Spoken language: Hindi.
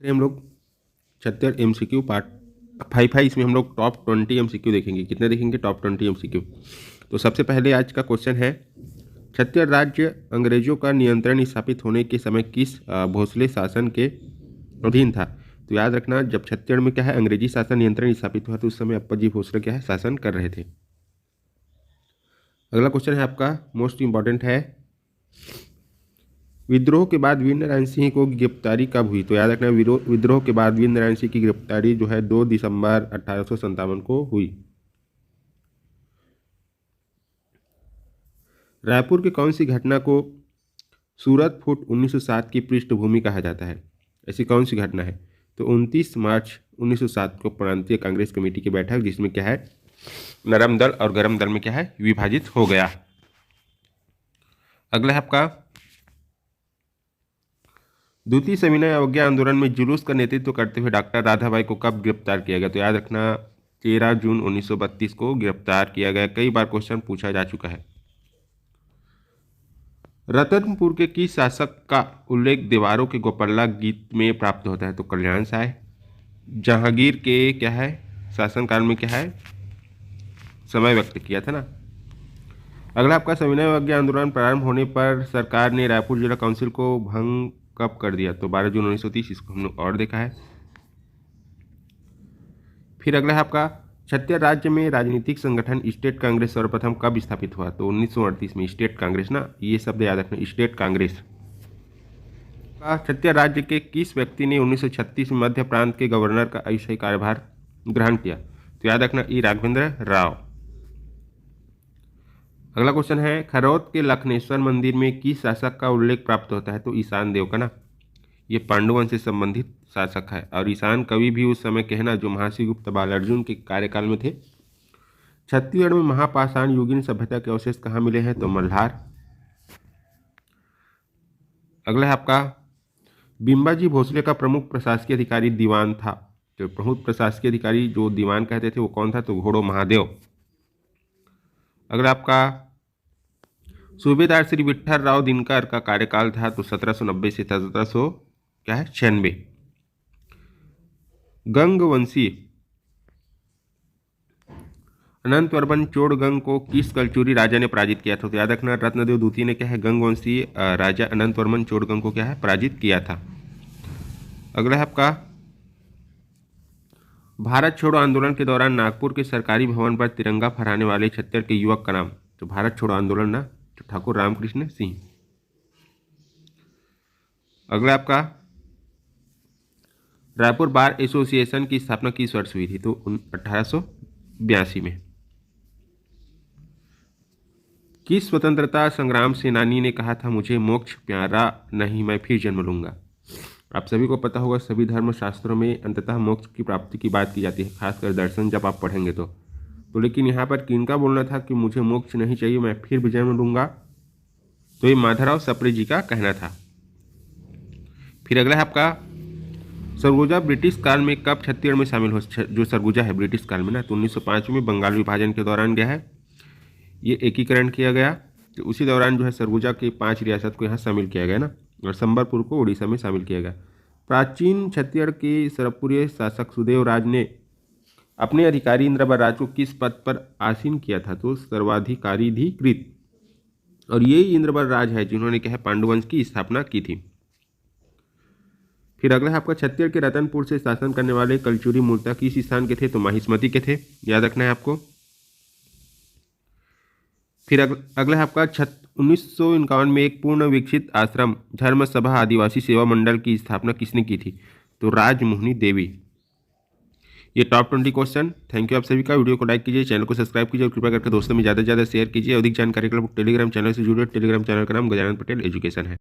हम लोग 76 MCQ पार्ट 5 है। इसमें हम लोग टॉप 20 MCQ देखेंगे। कितने देखेंगे? Top 20 MCQ। तो सबसे पहले आज का क्वेश्चन है, छत्तीसगढ़ राज्य अंग्रेजों का नियंत्रण स्थापित होने के समय किस भोसले शासन के अधीन था? तो याद रखना, जब छत्तीसगढ़ में क्या है, अंग्रेजी शासन नियंत्रण स्थापित हुआ तो उस समय अप्पर जी भोसले क्या है, शासन कर रहे थे। अगला क्वेश्चन है आपका, मोस्ट इंपॉर्टेंट है, विद्रोह के बाद वीर नारायण सिंह को गिरफ्तारी कब हुई? तो याद रखना, विद्रोह के बाद वीर नारायण सिंह की गिरफ्तारी जो है 2 दिसंबर 1857 को हुई। रायपुर की कौन सी घटना को सूरत फुट 1907 की पृष्ठभूमि कहा जाता है? ऐसी कौन सी घटना है? तो 29 मार्च 1907 को प्रांतीय कांग्रेस कमेटी की बैठक, जिसमें क्या है, नरम दल और गरम दल में क्या है, विभाजित हो गया। अगला है आपका, द्वितीय सविनय अवज्ञा आंदोलन में जुलूस का नेतृत्व करते हुए डॉक्टर राधाबाई को कब गिरफ्तार किया गया? तो याद रखना, 13 जून 1932 को गिरफ्तार किया गया। कई बार क्वेश्चन पूछा जा चुका है। रतनपुर के किस शासक का उल्लेख दीवारों के गोपल्ला गीत में प्राप्त होता है? तो कल्याण साय। जहांगीर के क्या है, शासनकाल में क्या है, समय व्यक्त किया था ना। अगला आपका, सविनय अवज्ञा आंदोलन प्रारंभ होने पर सरकार ने रायपुर जिला काउंसिल को भंग कब कर दिया? तो 12 जून 1930। इसको हमने और देखा है। फिर अगला है आपका, छत्तीसगढ़ राज्य में राजनीतिक संगठन स्टेट कांग्रेस सर्वप्रथम कब स्थापित हुआ? तो 1938 में। स्टेट कांग्रेस ना, ये शब्द याद रखना, स्टेट कांग्रेस। छत्तीसगढ़ राज्य के किस व्यक्ति ने 1936 में मध्य प्रांत के गवर्नर का अस्थायी कार्यभार ग्रहण किया? तो याद रखना, ई राघवेंद्र राव। अगला क्वेश्चन है, खरौद के लखनेश्वर मंदिर में किस शासक का उल्लेख प्राप्त होता है? तो ईशान देव का ना, ये पांडुवंश से संबंधित शासक है। और ईशान कवि भी उस समय कहना जो महर्षि गुप्त बालार्जुन के कार्यकाल में थे। छत्तीसगढ़ में महापाषाण युगीन सभ्यता के अवशेष कहाँ मिले हैं? तो मल्हार। अगला है आपका, बिंबाजी भोसले का प्रमुख प्रशासकीय अधिकारी दीवान था। तो प्रमुख प्रशासकीय अधिकारी जो दीवान कहते थे वो कौन था? तो घोड़ो महादेव। अगला आपका, सूबेदार श्री विट्ठल राव दिनकर का कार्यकाल था तो 1790 से 1796। गंगवंशी अनंतवर्मन चोड़गंग को किस कलचुरी राजा ने पराजित किया था? तो याद रखना, रत्नदेव द्वितीय ने क्या है, गंगवंशी राजा अनंतवर्मन चोड़गंग को क्या है, पराजित किया था। अगला है आपका, भारत छोड़ो आंदोलन के दौरान नागपुर के सरकारी भवन पर तिरंगा फहराने वाले छत्तीसगढ़ के युवक का नाम? तो भारत छोड़ो आंदोलन ना, तो ठाकुर रामकृष्ण सिंह। अगला आपका, रायपुर बार एसोसिएशन की स्थापना किस वर्ष हुई थी? तो 1882 में। किस स्वतंत्रता संग्राम सेनानी ने कहा था, मुझे मोक्ष प्यारा नहीं, मैं फिर जन्म लूंगा? आप सभी को पता होगा, सभी धर्म शास्त्रों में अंततः मोक्ष की प्राप्ति की बात की जाती है, खासकर दर्शन जब आप पढ़ेंगे तो लेकिन यहाँ पर किनका बोलना था कि मुझे मोक्ष नहीं चाहिए, मैं फिर भी जन्म लूंगा? तो ये माधवराव सप्रे जी का कहना था। फिर अगला है आपका, सरगुजा ब्रिटिश काल में कब छत्तीसगढ़ में शामिल हो? जो सरगुजा है ब्रिटिश काल में ना, तो 1905 में बंगाल विभाजन के दौरान गया है, ये एकीकरण किया गया। तो उसी दौरान जो है सरगुजा के 5 रियासत को यहाँ शामिल किया गया ना, और संबलपुर को उड़ीसा में शामिल किया गया। प्राचीन छत्तीसगढ़ के सरपुरीय शासक सुदेव राज ने अपने अधिकारी इंद्रवर राज को किस पद पर आसीन किया था? तो सर्वाधिकारीधिकृत। और ये इंद्रवर राज है जिन्होंने क्या है, पांडुवंश की स्थापना की थी। फिर अगला है आपका, छत्तीसगढ़ के रतनपुर से शासन करने वाले कलचुरी मूलतः किस स्थान के थे? तो माहिष्मती के थे, याद रखना है आपको। फिर अगला है आपका, 1951 में एक पूर्ण विकसित आश्रम धर्म सभा आदिवासी सेवा मंडल की स्थापना किसने की थी? तो राजमोहनी देवी। ये टॉप 20 क्वेश्चन। थैंक यू आप सभी का। वीडियो को लाइक कीजिए, चैनल को सब्सक्राइब कीजिए और कृपया करके दोस्तों में ज़्यादा से ज़्यादा शेयर कीजिए। अधिक जानकारी के लिए टेलीग्राम चैनल से जुड़े। टेलीग्राम चैनल का नाम गजानन पटेल एजुकेशन है।